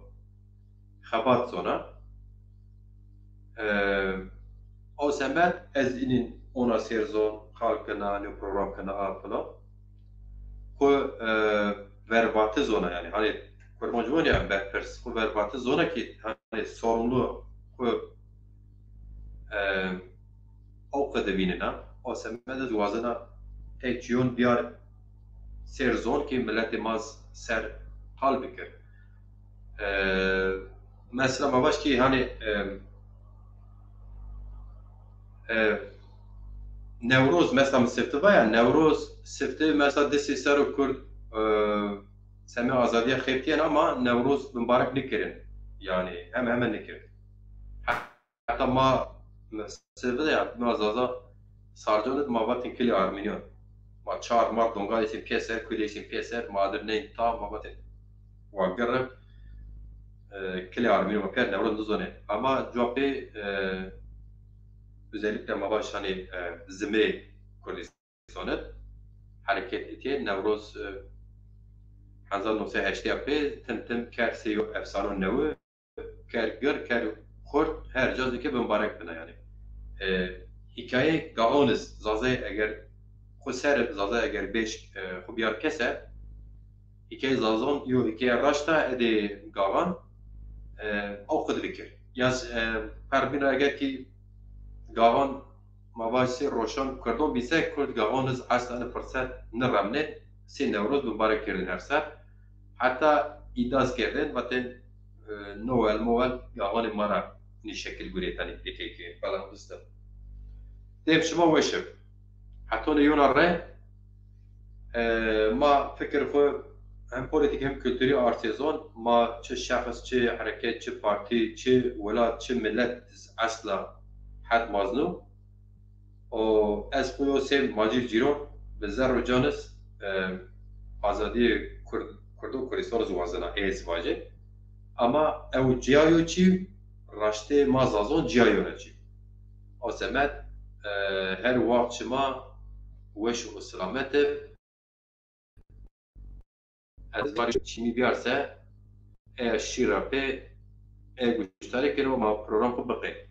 xabat zona. O semer ez inin ona serzon halkına, ne program kana apına. Xu verbatı zona yani. Hani kurmancıvan ya berpers. Xu verbatı zona ki hani sorumlu xu او قدبیننا او سمد دوازنا تیجیون بیار سرزون که ملت ماز سر حال بکر مثلا ما باش که hani Nevruz mesela sifte var ya Nevruz sifte mesela desi ser o Kürt semi azadiye xeptiyen ama Nevruz mübarek nikirin yani hemen nikirin hatta ma sevde ya mazaza sarcanıt mabatin kili Armeniyon ma çar ma donga isim keser kuli isim keser madır ne ta mabatin vagarım kili Armeniyon per Nevruz duzone ama cevapı özellikle mabaş hani zime Kürdistan'ı hareket etiye Nevruz 1908 yapı temtem kerseyo efsane nevi kergür ker kurt her cazı ki mübarek bina yani hikaye gaoniz zaze eğer kuser zaze eğer beş xubiyar keser hikaye zazon yo hikaye raşta ede gavan o kudrikir yaz perbina eğer ki gavan mavasi roşan kurdon bise kurd gaoniz aslan fırsat nırramne sin Nevruz mübarek kirdin her ser hatta iddias kerdin vaten Noel gavan mara ni şekil guretani peki falan usta. Deyip şuma veşim. Hatta ne yonarre ma fikir xu hem politik hem kültürü artezon ma çi şahıs çi hareket çi parti çi velat çi millet asla had maznu o ez xu sev macir ciron ve zerro canis azadi Kurdu Kürdistan zuazına ez vaje ama ev cihayo çi raşte mazazon cihayo çi o semet her vakt şima weş u selametev ez var çimi biyarse şirape güçleri kere ama program ku baqe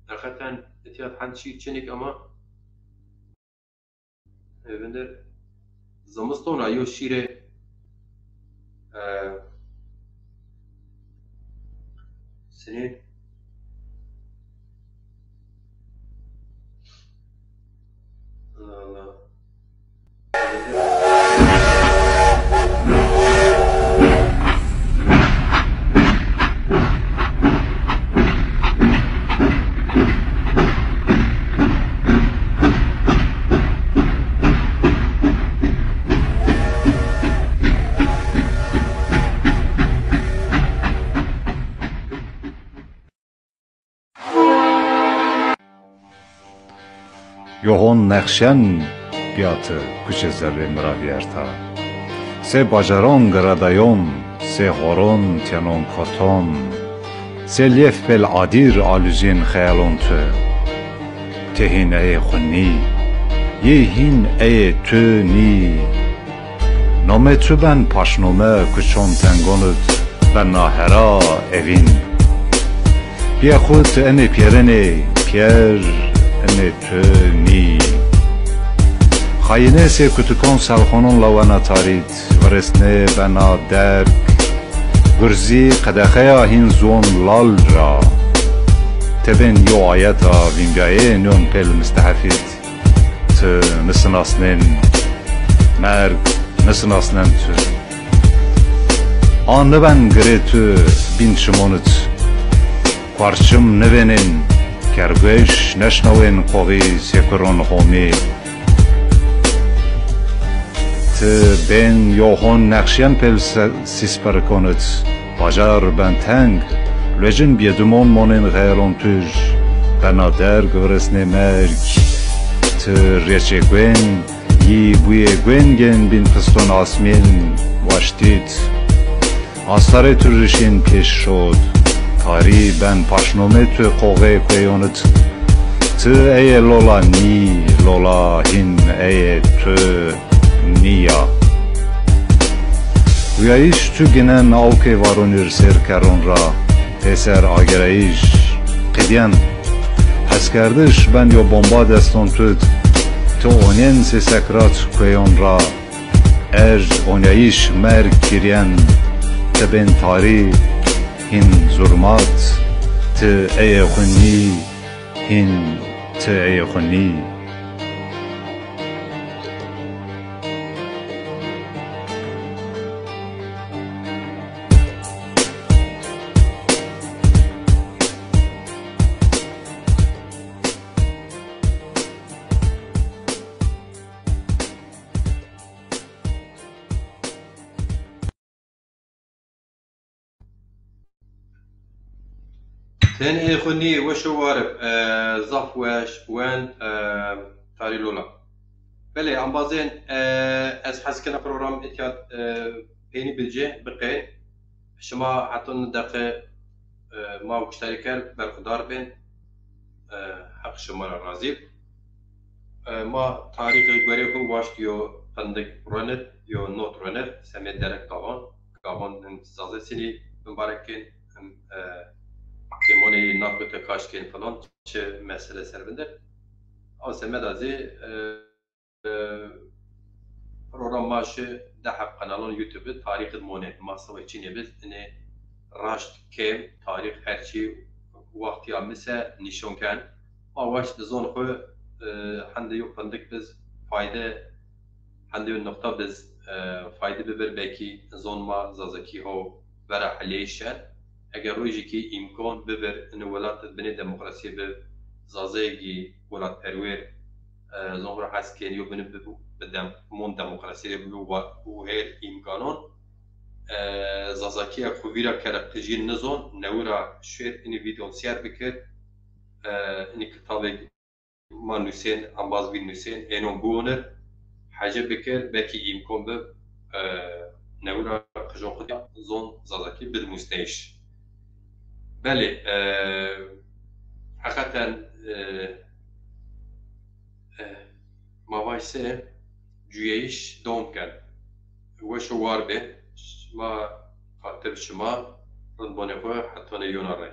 hakikaten etiyat hançi çenik ama evinde zamostona yo şire senin Allah Yohon nəxşən biatı küçezləri mravierta. Se bacaron gradayon, se horon tianon koton, se lief bel adir alüzin xəyalon tü. Tehin eye xunni, yehin eye tü ni. Nome tü ben paşnome küçon tengonut ve nahera evin. Bia xut ene pierene, pier ene tü ni. خاینه سی کتکان سالخانون لوانا تارید ورسنه بنا درک گرزی قدخه هین زون لال را تبین یو آیتا وینگایه نون پیل مستحفید ت نسناسنین مرگ نسناسنن تو آن نبن گره تو بین شمونت کارچم نوینین کرگوش نشنوین قوی سیکرون خومی ت بین یوهون نقشیان پیل سیسپر کند باجار بن تنگ لجن بیدمون مونین غیرون توش بنادر گورسنه مرگ ت ریچه گوین یی بوی گوین گن بین پستون آسمین واشتید آستاره ترشین پیش شد تاری بن پاشنومه تو قوه کویونت تو ای لولا نی لولا هین ای تو نیا ویایش تو گنن آوکه وارونیر سر کرون را پسر آگرایش قدیان حس کردش بن یا بمبا دستون تو اونین سی سکرات کویون را اونیایش مرگ کریان تبین تاری هین ظلمات ت ای خونی هین ت ای خونی تن إخوني وشو وارب زف وش وين تاري لولا بله عم بازين از حس كنا برنامج اتياد بيني بالجي بقين شما حتى ندقة ما مشتركة برقدار بين حق شما راضي ما تاريخ الجوري هو واش يو فندق رنر يو نوت رنر سميت درك طبعا انتظار سني مباركين كموني ناقد كاشكين فلان چه مسئله سر بنده آسمه دازی پروگرام ماشه ده حق قنالون یوتیوب تاریخ مونه ماسوی چینی بس اینه راشت کم تاریخ هرچی وقتی آمیسه نشون کن آواش دزون خو هنده یو فندق بز فایده هنده یو نقطه بز فایده ببر بکی زون ما زازکی ها برا حلیشن اگر رویجی که امکان ببر ان ولات بنی دموکراسی به زازگی ولات پرویر زنبور حس کنیو بنی بدم مون دموکراسی بلو و هر امکانون زازکی خویرا کرقتجی نزون نورا شیر این ویدیو سیار بکر این کتاب ما نوسین انباز بین نوسین اینون بونر حاجه بکر بکی امکان به نورا قجون خودی زون زازکی بالمستیش بله حقیقتا ماوایسه جویش دوم کرد وشو وار به ما خاطر شما رنبانه خو حتی نیونا رای